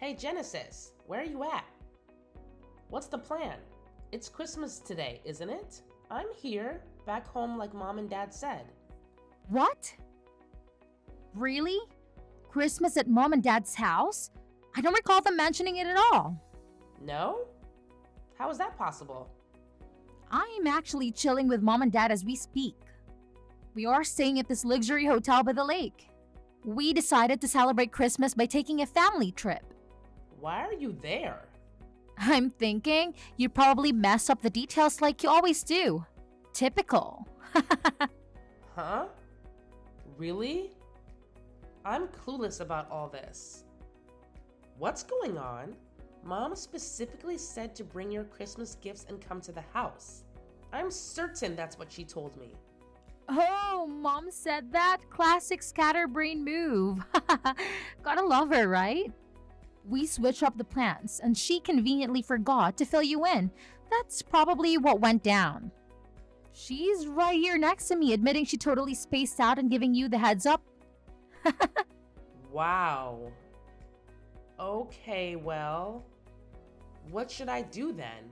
Hey Genesis, where are you at? What's the plan? It's Christmas today, isn't it? I'm here, back home like Mom and Dad said. What? Really? Christmas at Mom and Dad's house? I don't recall them mentioning it at all. No? How is that possible? I'm actually chilling with Mom and Dad as we speak. We are staying at this luxury hotel by the lake. We decided to celebrate Christmas by taking a family trip. Why are you there? I'm thinking you probably messed up the details like you always do. Typical. Huh? Really? I'm clueless about all this. What's going on? Mom specifically said to bring your Christmas gifts and come to the house. I'm certain that's what she told me. Oh, Mom said that? Classic scatterbrain move. Gotta love her, right? We switched up the plans and she conveniently forgot to fill you in. That's probably what went down. She's right here next to me admitting she totally spaced out and giving you the heads up. Wow. Okay, well, what should I do then?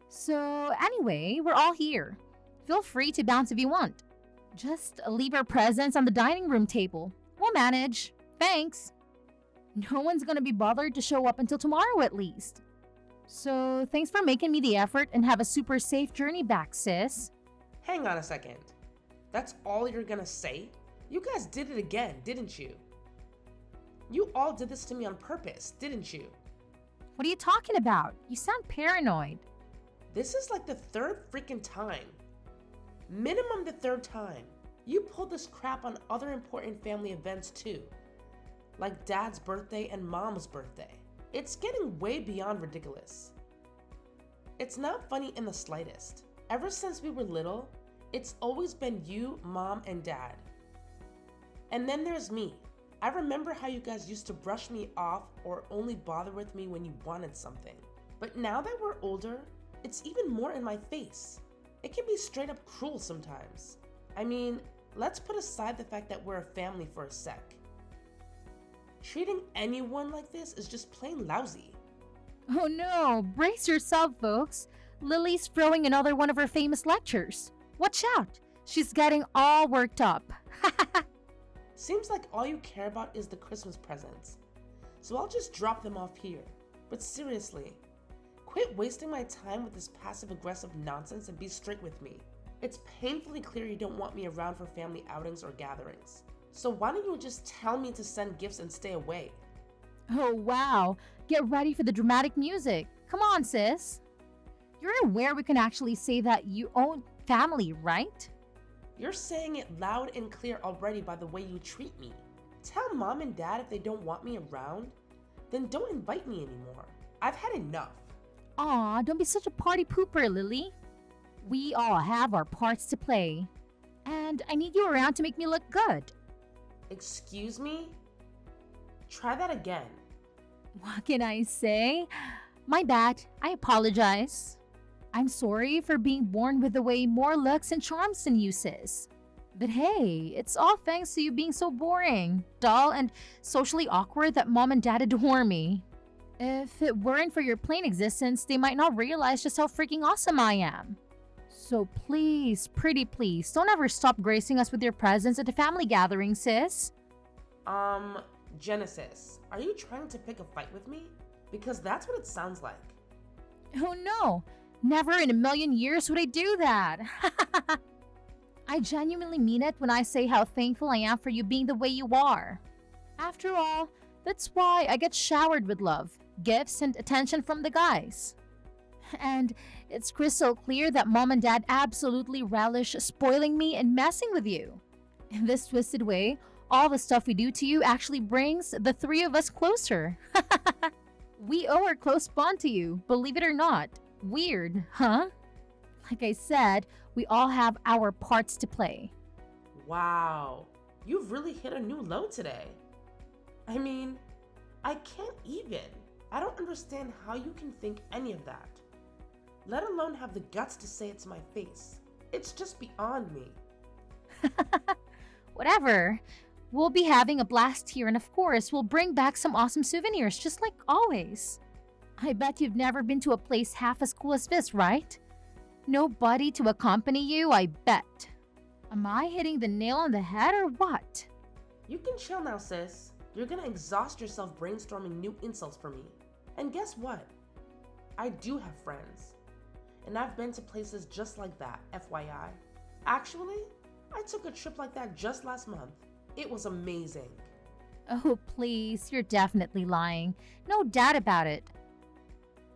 So, anyway, we're all here. Feel free to bounce if you want. Just leave our presents on the dining room table. We'll manage. Thanks. No one's gonna be bothered to show up until tomorrow at least. So, thanks for making me the effort and have a super safe journey back, sis. Hang on a second. That's all you're gonna say? You guys did it again, didn't you? You all did this to me on purpose, didn't you? What are you talking about? You sound paranoid. This is like the third freaking time. Minimum the third time. You pulled this crap on other important family events too. Like Dad's birthday and Mom's birthday. It's getting way beyond ridiculous. It's not funny in the slightest. Ever since we were little, it's always been you, Mom, and Dad. And then there's me. I remember how you guys used to brush me off or only bother with me when you wanted something. But now that we're older, it's even more in my face. It can be straight up cruel sometimes. I mean, let's put aside the fact that we're a family for a sec. Treating anyone like this is just plain lousy. Oh no, brace yourself, folks. Lily's throwing another one of her famous lectures. Watch out, she's getting all worked up. Seems like all you care about is the Christmas presents. So I'll just drop them off here. But seriously, quit wasting my time with this passive-aggressive nonsense and be straight with me. It's painfully clear you don't want me around for family outings or gatherings. So why don't you just tell me to send gifts and stay away? Oh wow, get ready for the dramatic music. Come on, sis. You're aware we can actually say that you own family, right? You're saying it loud and clear already by the way you treat me. Tell Mom and Dad if they don't want me around, then don't invite me anymore. I've had enough. Aw, don't be such a party pooper, Lily. We all have our parts to play. And I need you around to make me look good. Excuse me? Try that again. What can I say? My bad. I apologize. I'm sorry for being born with way more looks and charms than you, sis. But hey, it's all thanks to you being so boring, dull, and socially awkward that Mom and Dad adore me. If it weren't for your plain existence, they might not realize just how freaking awesome I am. So please, pretty please, don't ever stop gracing us with your presence at the family gathering, sis. Genesis, are you trying to pick a fight with me? Because that's what it sounds like. Oh no, never in a million years would I do that. I genuinely mean it when I say how thankful I am for you being the way you are. After all, that's why I get showered with love, gifts, and attention from the guys. And it's crystal clear that Mom and Dad absolutely relish spoiling me and messing with you. In this twisted way, all the stuff we do to you actually brings the three of us closer. We owe our close bond to you, believe it or not. Weird, huh? Like I said, we all have our parts to play. Wow, you've really hit a new low today. I mean, I can't even. I don't understand how you can think any of that. Let alone have the guts to say it to my face. It's just beyond me. Whatever. We'll be having a blast here, and of course, we'll bring back some awesome souvenirs, just like always. I bet you've never been to a place half as cool as this, right? Nobody to accompany you, I bet. Am I hitting the nail on the head or what? You can chill now, sis. You're gonna exhaust yourself brainstorming new insults for me. And guess what? I do have friends. And I've been to places just like that, FYI. Actually, I took a trip like that just last month. It was amazing. Oh, please, you're definitely lying. No doubt about it.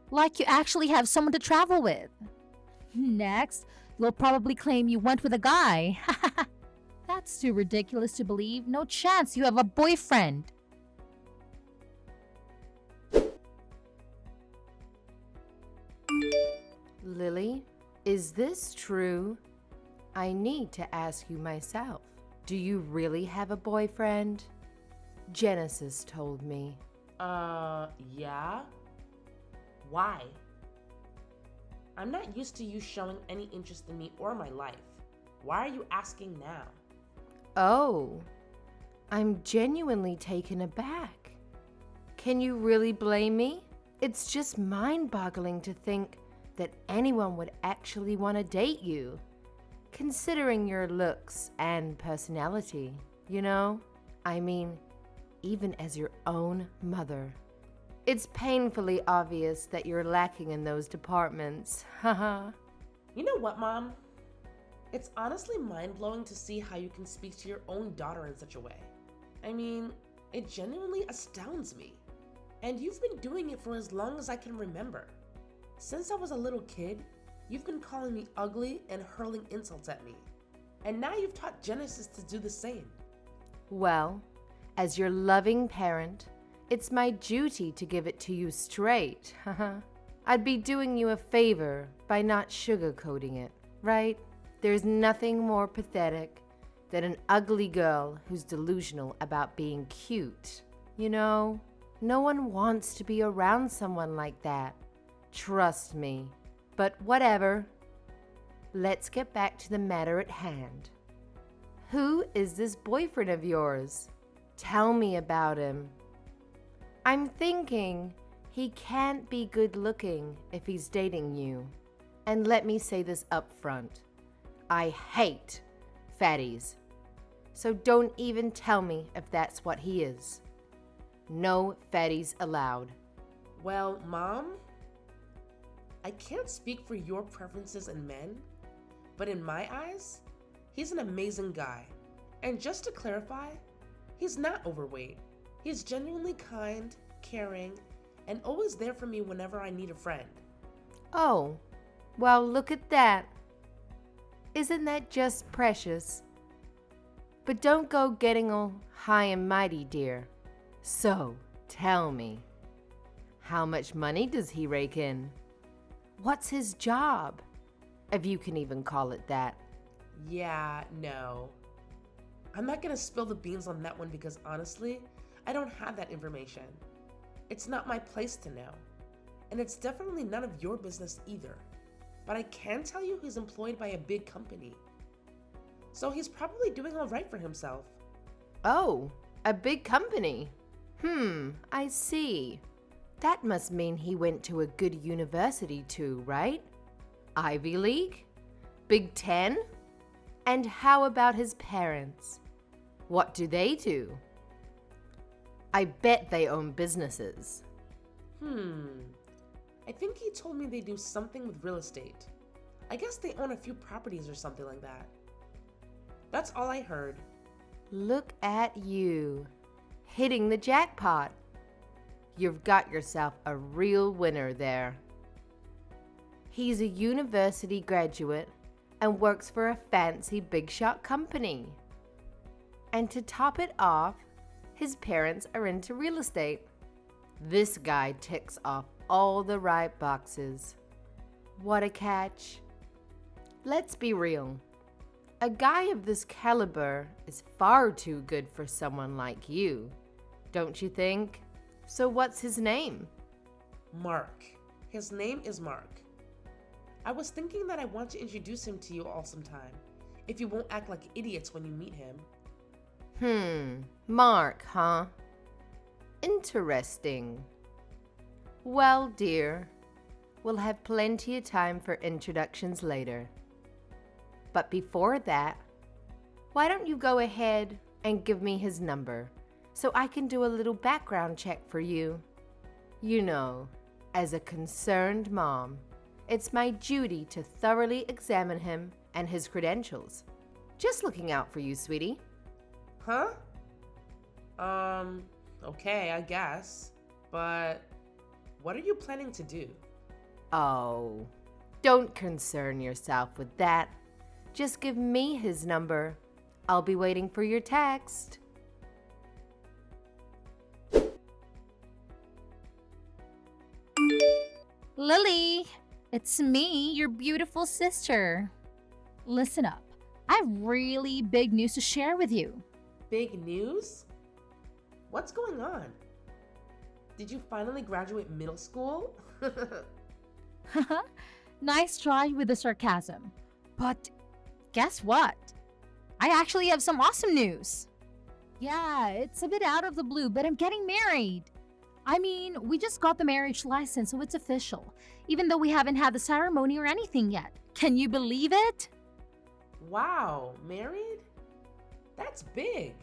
Like you actually have someone to travel with. Next, you'll probably claim you went with a guy. That's too ridiculous to believe. No chance you have a boyfriend. Lily, is this true? I need to ask you myself. Do you really have a boyfriend? Genesis told me. Yeah? Why? I'm not used to you showing any interest in me or my life. Why are you asking now? Oh, I'm genuinely taken aback. Can you really blame me? It's just mind-boggling to think that anyone would actually want to date you, considering your looks and personality, you know? I mean, even as your own mother. It's painfully obvious that you're lacking in those departments. Haha. You know what, Mom? It's honestly mind-blowing to see how you can speak to your own daughter in such a way. I mean, it genuinely astounds me. And you've been doing it for as long as I can remember. Since I was a little kid, you've been calling me ugly and hurling insults at me. And now you've taught Genesis to do the same. Well, as your loving parent, it's my duty to give it to you straight. I'd be doing you a favor by not sugarcoating it, right? There's nothing more pathetic than an ugly girl who's delusional about being cute. You know, no one wants to be around someone like that. Trust me. But whatever. Let's get back to the matter at hand. Who is this boyfriend of yours? Tell me about him. I'm thinking he can't be good looking if he's dating you. And let me say this up front. I hate fatties. So don't even tell me if that's what he is. No fatties allowed. Well, Mom, I can't speak for your preferences in men, but in my eyes, he's an amazing guy. And just to clarify, he's not overweight. He's genuinely kind, caring, and always there for me whenever I need a friend. Oh, well, look at that. Isn't that just precious? But don't go getting all high and mighty, dear. So, tell me, how much money does he rake in? What's his job? If you can even call it that. Yeah, no. I'm not gonna spill the beans on that one because honestly, I don't have that information. It's not my place to know. And it's definitely none of your business either. But I can tell you he's employed by a big company. So he's probably doing all right for himself. Oh, a big company. I see. That must mean he went to a good university too, right? Ivy League? Big Ten? And how about his parents? What do they do? I bet they own businesses. I think he told me they do something with real estate. I guess they own a few properties or something like that. That's all I heard. Look at you, hitting the jackpot. You've got yourself a real winner there. He's a university graduate and works for a fancy big shot company. And to top it off, his parents are into real estate. This guy ticks off all the right boxes. What a catch. Let's be real. A guy of this caliber is far too good for someone like you, don't you think? So what's his name? Mark. His name is Mark. I was thinking that I want to introduce him to you all sometime, if you won't act like idiots when you meet him. Mark, huh? Interesting. Well, dear, we'll have plenty of time for introductions later. But before that, why don't you go ahead and give me his number so I can do a little background check for you? You know, as a concerned mom, it's my duty to thoroughly examine him and his credentials. Just looking out for you, sweetie. Huh? Okay, I guess. But what are you planning to do? Oh, don't concern yourself with that. Just give me his number. I'll be waiting for your text. Lily, it's me, your beautiful sister. Listen up. I have really big news to share with you. Big news? What's going on? Did you finally graduate middle school? Nice try with the sarcasm. But guess what? I actually have some awesome news. Yeah, it's a bit out of the blue, but I'm getting married. I mean, we just got the marriage license, so it's official, even though we haven't had the ceremony or anything yet. Can you believe it? Wow, married? That's big.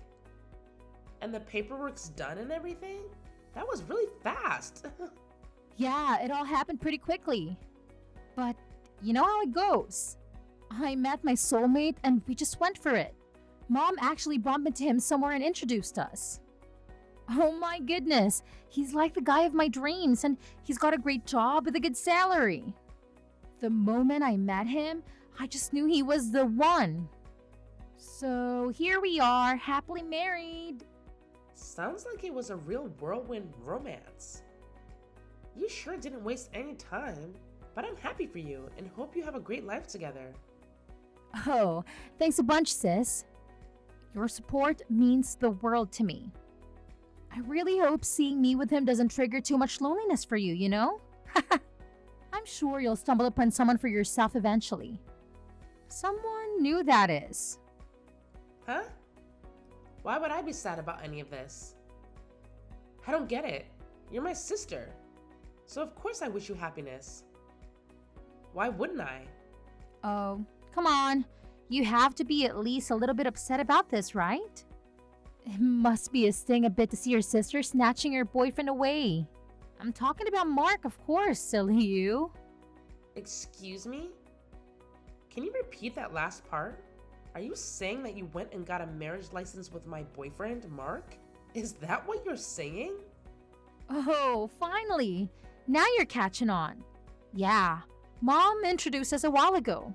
And the paperwork's done and everything? That was really fast. Yeah, it all happened pretty quickly. But you know how it goes. I met my soulmate and we just went for it. Mom actually bumped into him somewhere and introduced us. Oh my goodness, he's like the guy of my dreams and he's got a great job with a good salary. The moment I met him, I just knew he was the one. So here we are, happily married. Sounds like it was a real whirlwind romance. You sure didn't waste any time, but I'm happy for you and hope you have a great life together. Oh, thanks a bunch, sis. Your support means the world to me. I really hope seeing me with him doesn't trigger too much loneliness for you, you know? I'm sure you'll stumble upon someone for yourself eventually. Someone new, that is. Huh? Why would I be sad about any of this? I don't get it. You're my sister. So of course I wish you happiness. Why wouldn't I? Oh, come on. You have to be at least a little bit upset about this, right? It must be a sting a bit to see your sister snatching your boyfriend away. I'm talking about Mark, of course, silly you. Excuse me? Can you repeat that last part? Are you saying that you went and got a marriage license with my boyfriend, Mark? Is that what you're saying? Oh, finally. Now you're catching on. Yeah, Mom introduced us a while ago.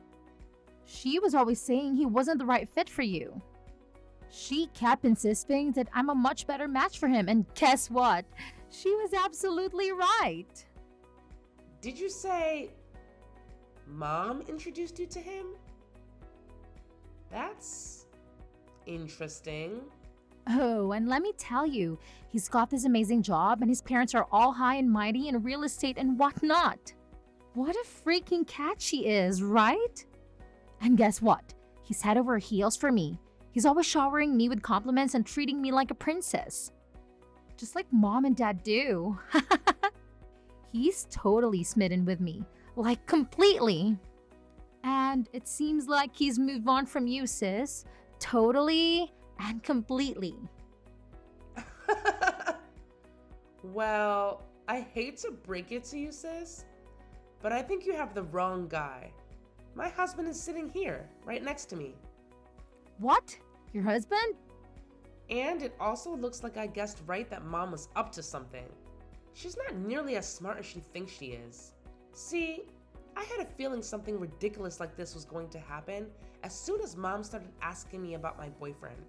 She was always saying he wasn't the right fit for you. She kept insisting that I'm a much better match for him, and guess what? She was absolutely right. Did you say Mom introduced you to him? That's interesting. Oh, and let me tell you, he's got this amazing job and his parents are all high and mighty in real estate and whatnot. What a freaking catch she is, right? And guess what? He's head over heels for me. He's always showering me with compliments and treating me like a princess. Just like Mom and Dad do. He's totally smitten with me. Like completely. And it seems like he's moved on from you, sis. Totally and completely. Well, I hate to break it to you, sis, but I think you have the wrong guy. My husband is sitting here, right next to me. What? Your husband? And it also looks like I guessed right that Mom was up to something. She's not nearly as smart as she thinks she is. See, I had a feeling something ridiculous like this was going to happen as soon as Mom started asking me about my boyfriend.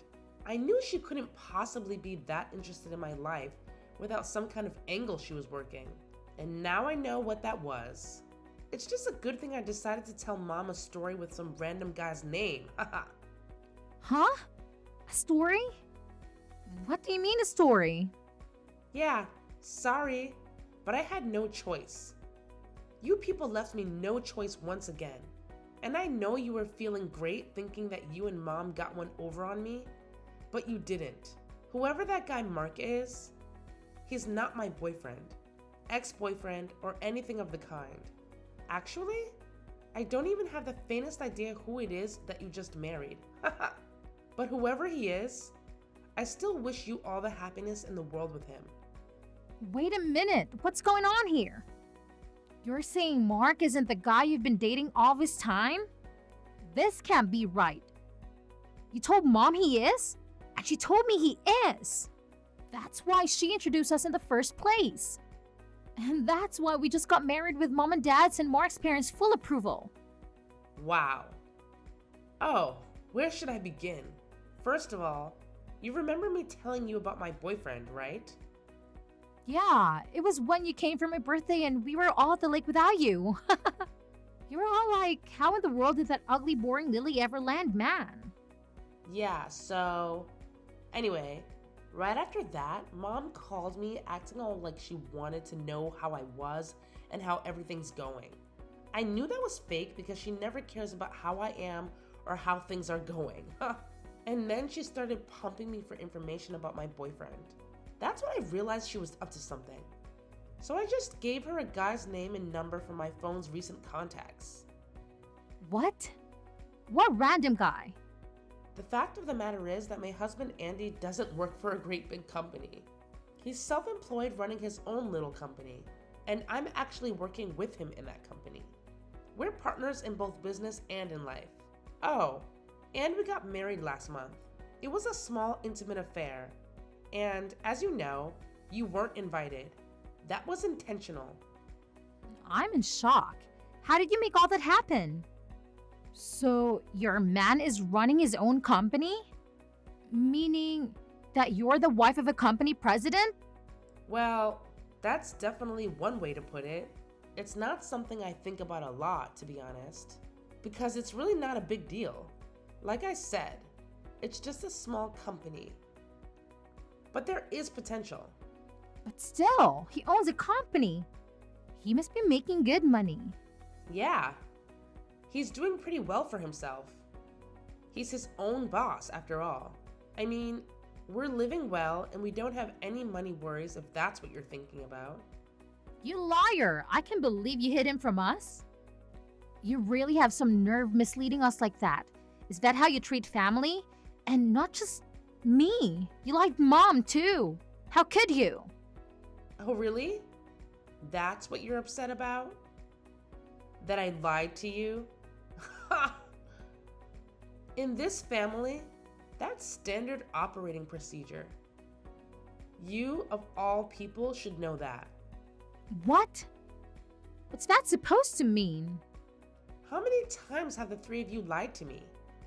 I knew she couldn't possibly be that interested in my life without some kind of angle she was working. And now I know what that was. It's just a good thing I decided to tell Mom a story with some random guy's name. Huh? A story? What do you mean a story? Yeah, sorry, but I had no choice. You people left me no choice once again. And I know you were feeling great thinking that you and Mom got one over on me, but you didn't. Whoever that guy Mark is, he's not my boyfriend, ex-boyfriend, or anything of the kind. Actually, I don't even have the faintest idea who it is that you just married. But whoever he is, I still wish you all the happiness in the world with him. Wait a minute, what's going on here? You're saying Mark isn't the guy you've been dating all this time? This can't be right. You told Mom he is? And she told me he is. That's why she introduced us in the first place. And that's why we just got married with Mom and Dad's and Mark's parents' full approval. Wow. Oh, where should I begin? First of all, you remember me telling you about my boyfriend, right? Yeah, it was when you came for my birthday and we were all at the lake without you. You were all like, how in the world did that ugly, boring Lily ever land, man? Yeah, so... Anyway, right after that, Mom called me acting all like she wanted to know how I was and how everything's going. I knew that was fake because she never cares about how I am or how things are going. And then she started pumping me for information about my boyfriend. That's when I realized she was up to something. So I just gave her a guy's name and number from my phone's recent contacts. What? What random guy? The fact of the matter is that my husband Andy doesn't work for a great big company. He's self-employed running his own little company, and I'm actually working with him in that company. We're partners in both business and in life. Oh, and we got married last month. It was a small, intimate affair. And as you know, you weren't invited. That was intentional. I'm in shock. How did you make all that happen? So, your man is running his own company? Meaning that you're the wife of a company president? Well, that's definitely one way to put it. It's not something I think about a lot, to be honest, because it's really not a big deal. Like I said, it's just a small company. But there is potential. But still, he owns a company. He must be making good money. Yeah, he's doing pretty well for himself. He's his own boss, after all. I mean, we're living well and we don't have any money worries if that's what you're thinking about. You liar! I can't believe you hid him from us. You really have some nerve misleading us like that. Is that how you treat family? And not just me. You lied Mom too. How could you? Oh, really? That's what you're upset about? That I lied to you? In this family, that's standard operating procedure. You, of all people, should know that. What? What's that supposed to mean? How many times have the three of you lied to me?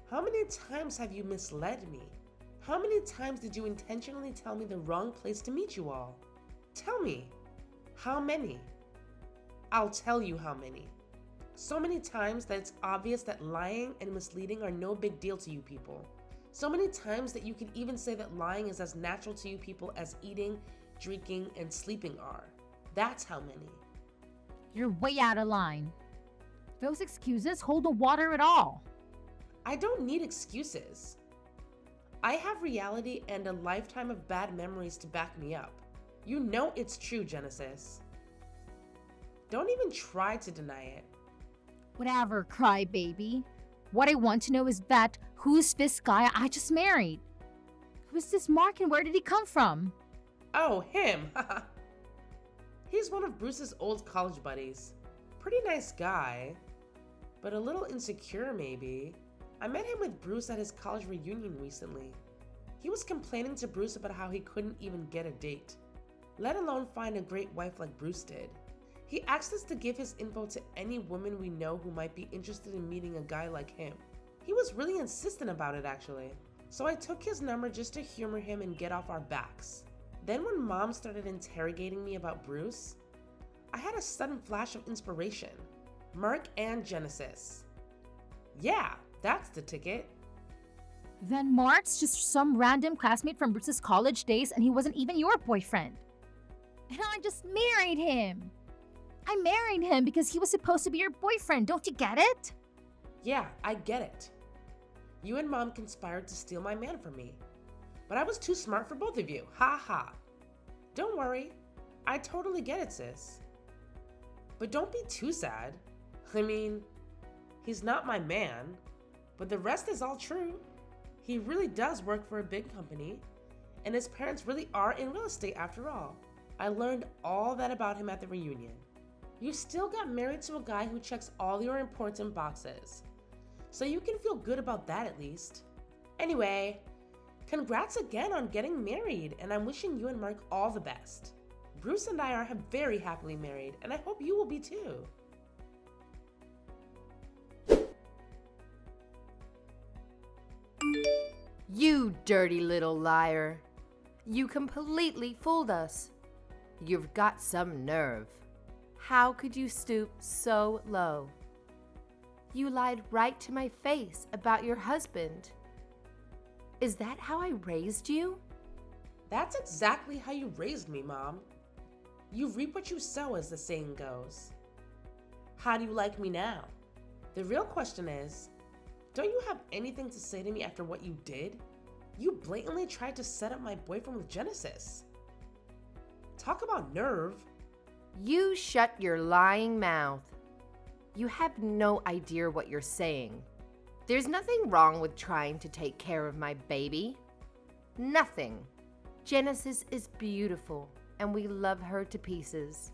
How many times have you misled me? How many times did you intentionally tell me the wrong place to meet you all? Tell me. How many? I'll tell you how many. So many times that it's obvious that lying and misleading are no big deal to you people. So many times that you can even say that lying is as natural to you people as eating, drinking, and sleeping are. That's how many. You're way out of line. Those excuses hold no water at all. I don't need excuses. I have reality and a lifetime of bad memories to back me up. You know it's true, Genesis. Don't even try to deny it. Whatever, crybaby. What I want to know is that who's this guy I just married? Who's this Mark and where did he come from? Oh, him. He's one of Bruce's old college buddies. Pretty nice guy, but a little insecure maybe. I met him with Bruce at his college reunion recently. He was complaining to Bruce about how he couldn't even get a date, let alone find a great wife like Bruce did. He asked us to give his info to any woman we know who might be interested in meeting a guy like him. He was really insistent about it actually. So I took his number just to humor him and get off our backs. Then when Mom started interrogating me about Bruce, I had a sudden flash of inspiration. Mark and Genesis. Yeah, that's the ticket. Then Mark's just some random classmate from Bruce's college days and he wasn't even your boyfriend. And I just married him. I married him because he was supposed to be your boyfriend. Don't you get it? Yeah, I get it. You and Mom conspired to steal my man from me. But I was too smart for both of you. Ha ha. Don't worry. I totally get it, sis. But don't be too sad. I mean, he's not my man, but the rest is all true. He really does work for a big company, and his parents really are in real estate after all. I learned all that about him at the reunion. You still got married to a guy who checks all your important boxes, so you can feel good about that at least. Anyway, congrats again on getting married, and I'm wishing you and Mark all the best. Bruce and I are very happily married, and I hope you will be too. You dirty little liar. You completely fooled us. You've got some nerve. How could you stoop so low? You lied right to my face about your husband. Is that how I raised you? That's exactly how you raised me, Mom. You reap what you sow, as the saying goes. How do you like me now? The real question is, don't you have anything to say to me after what you did? You blatantly tried to set up my boyfriend with Genesis. Talk about nerve. You shut your lying mouth. You have no idea what you're saying. There's nothing wrong with trying to take care of my baby. Nothing. Genesis is beautiful, and we love her to pieces.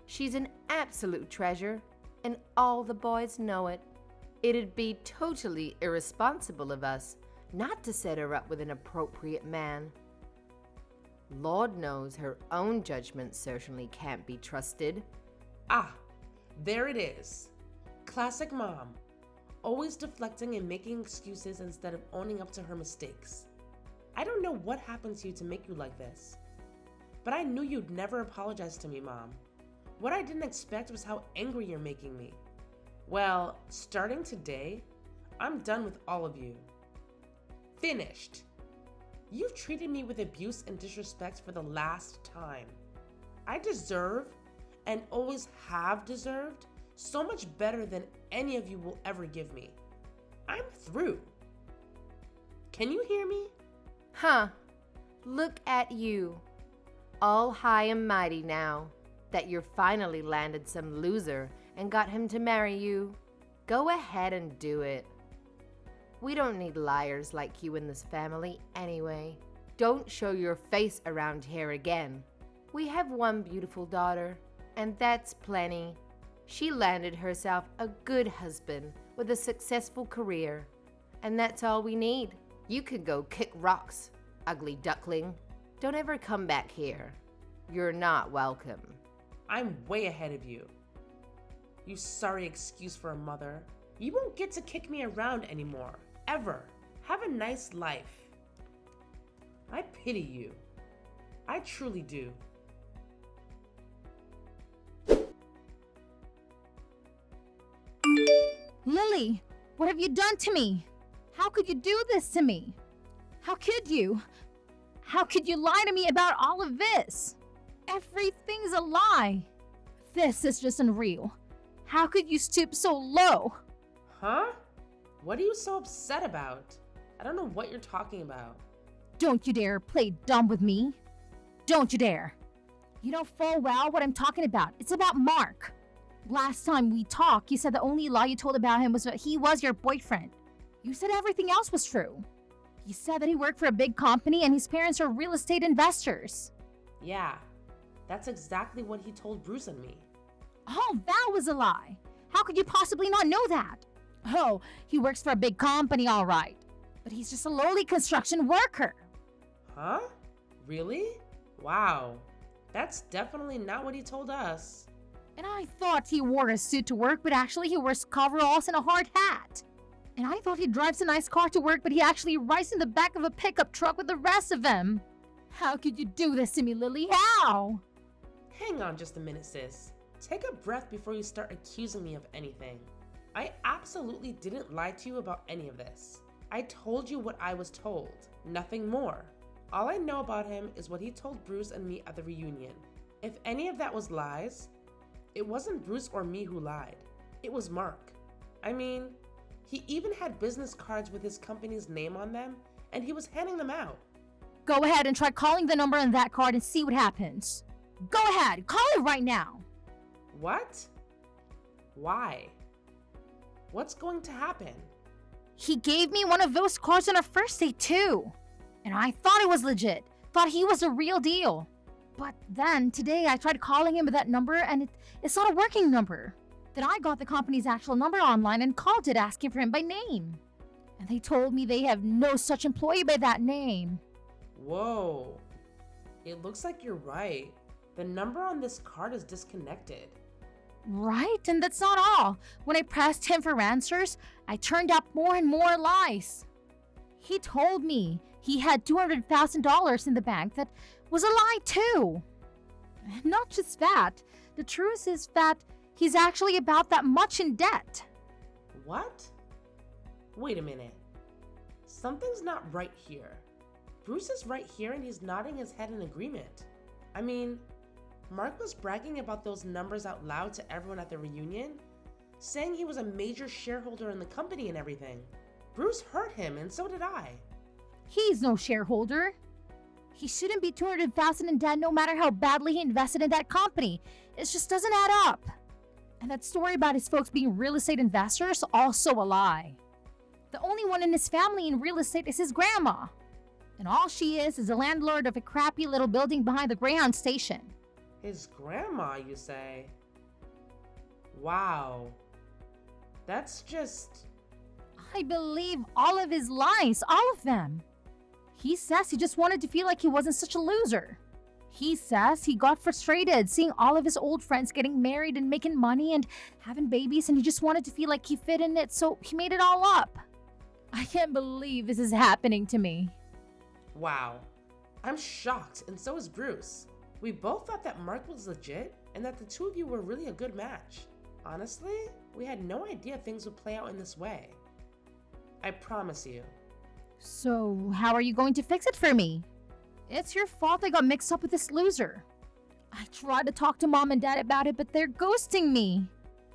She's an absolute treasure, and all the boys know it. It'd be totally irresponsible of us not to set her up with an appropriate man. Lord knows her own judgment certainly can't be trusted. Ah, there it is. Classic Mom. Always deflecting and making excuses instead of owning up to her mistakes. I don't know what happened to you to make you like this, but I knew you'd never apologize to me, Mom. What I didn't expect was how angry you're making me. Well, starting today, I'm done with all of you. Finished. You've treated me with abuse and disrespect for the last time. I deserve, and always have deserved, so much better than any of you will ever give me. I'm through. Can you hear me? Huh. Look at you. All high and mighty now that you're finally landed some loser and got him to marry you. Go ahead and do it. We don't need liars like you in this family anyway. Don't show your face around here again. We have one beautiful daughter, and that's plenty. She landed herself a good husband with a successful career, and that's all we need. You could go kick rocks, ugly duckling. Don't ever come back here. You're not welcome. I'm way ahead of you. You sorry excuse for a mother. You won't get to kick me around anymore, ever. Have a nice life. I pity you. I truly do. Lily, what have you done to me? How could you do this to me? How could you? How could you lie to me about all of this? Everything's a lie. This is just unreal. How could you stoop so low? Huh? What are you so upset about? I don't know what you're talking about. Don't you dare play dumb with me. Don't you dare. You know full well what I'm talking about. It's about Mark. Last time we talked, you said the only lie you told about him was that he was your boyfriend. You said everything else was true. You said that he worked for a big company and his parents are real estate investors. Yeah, that's exactly what he told Bruce and me. Oh, that was a lie. How could you possibly not know that? Oh, he works for a big company, all right. But he's just a lowly construction worker. Huh? Really? Wow. That's definitely not what he told us. And I thought he wore a suit to work, but actually he wears coveralls and a hard hat. And I thought he drives a nice car to work, but he actually rides in the back of a pickup truck with the rest of them. How could you do this to me, Lily? How? Hang on just a minute, sis. Take a breath before you start accusing me of anything. I absolutely didn't lie to you about any of this. I told you what I was told, nothing more. All I know about him is what he told Bruce and me at the reunion. If any of that was lies, it wasn't Bruce or me who lied. It was Mark. I mean, he even had business cards with his company's name on them and he was handing them out. Go ahead and try calling the number on that card and see what happens. Go ahead, call it right now. What? Why? What's going to happen? He gave me one of those cards on our first date too. And I thought it was legit. Thought he was a real deal. But then today I tried calling him with that number and it's not a working number. Then I got the company's actual number online and called it asking for him by name. And they told me they have no such employee by that name. Whoa. It looks like you're right. The number on this card is disconnected. Right, and that's not all. When I pressed him for answers, I turned up more and more lies. He told me he had $200,000 in the bank that was a lie too. Not just that, the truth is that he's actually about that much in debt. What? Wait a minute. Something's not right here. Bruce is right here and he's nodding his head in agreement. I mean, Mark was bragging about those numbers out loud to everyone at the reunion, saying he was a major shareholder in the company and everything. Bruce hurt him, and so did I. He's no shareholder. He shouldn't be $200,000 in debt no matter how badly he invested in that company. It just doesn't add up. And that story about his folks being real estate investors, also a lie. The only one in his family in real estate is his grandma. And all she is the landlord of a crappy little building behind the Greyhound station. His grandma, you say? Wow. That's just... I believe all of his lies, all of them. He says he just wanted to feel like he wasn't such a loser. He says he got frustrated seeing all of his old friends getting married and making money and having babies, and he just wanted to feel like he fit in it, so he made it all up. I can't believe this is happening to me. Wow. I'm shocked, and so is Bruce. We both thought that Mark was legit and that the two of you were really a good match. Honestly, we had no idea things would play out in this way. I promise you. So, how are you going to fix it for me? It's your fault I got mixed up with this loser. I tried to talk to mom and dad about it, but they're ghosting me.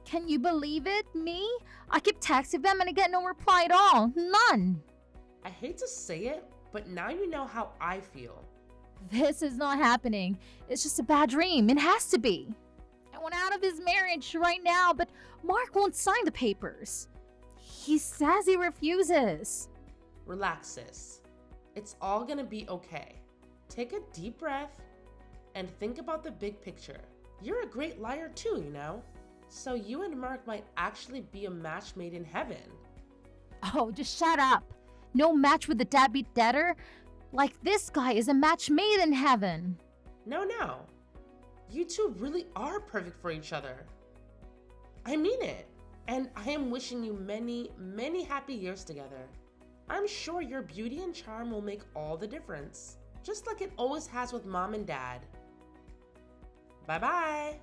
Can you believe it? Me? I keep texting them and I get no reply at all. None. I hate to say it, but now you know how I feel. This is not happening. It's just a bad dream. It has to be. I want out of his marriage right now, but Mark won't sign the papers. He says he refuses. Relax, sis. It's all gonna be okay. Take a deep breath and think about the big picture. You're a great liar too, you know? So you and Mark might actually be a match made in heaven. Oh, just shut up. No match with the deadbeat debtor? Like this guy is a match made in heaven. No. You two really are perfect for each other. I mean it. And I am wishing you many, many happy years together. I'm sure your beauty and charm will make all the difference, just like it always has with mom and dad. Bye-bye.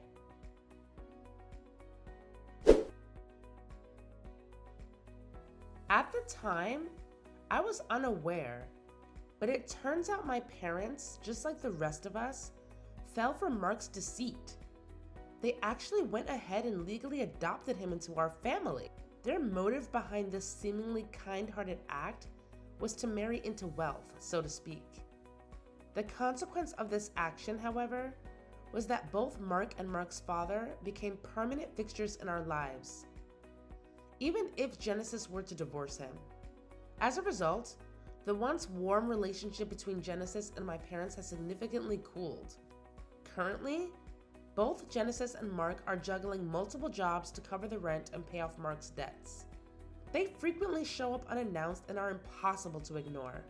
At the time, I was unaware, but it turns out my parents, just like the rest of us, fell for Mark's deceit. They actually went ahead and legally adopted him into our family. Their motive behind this seemingly kind-hearted act was to marry into wealth, so to speak. The consequence of this action, however, was that both Mark and Mark's father became permanent fixtures in our lives, even if Genesis were to divorce him. As a result, the once warm relationship between Genesis and my parents has significantly cooled. Currently, both Genesis and Mark are juggling multiple jobs to cover the rent and pay off Mark's debts. They frequently show up unannounced and are impossible to ignore,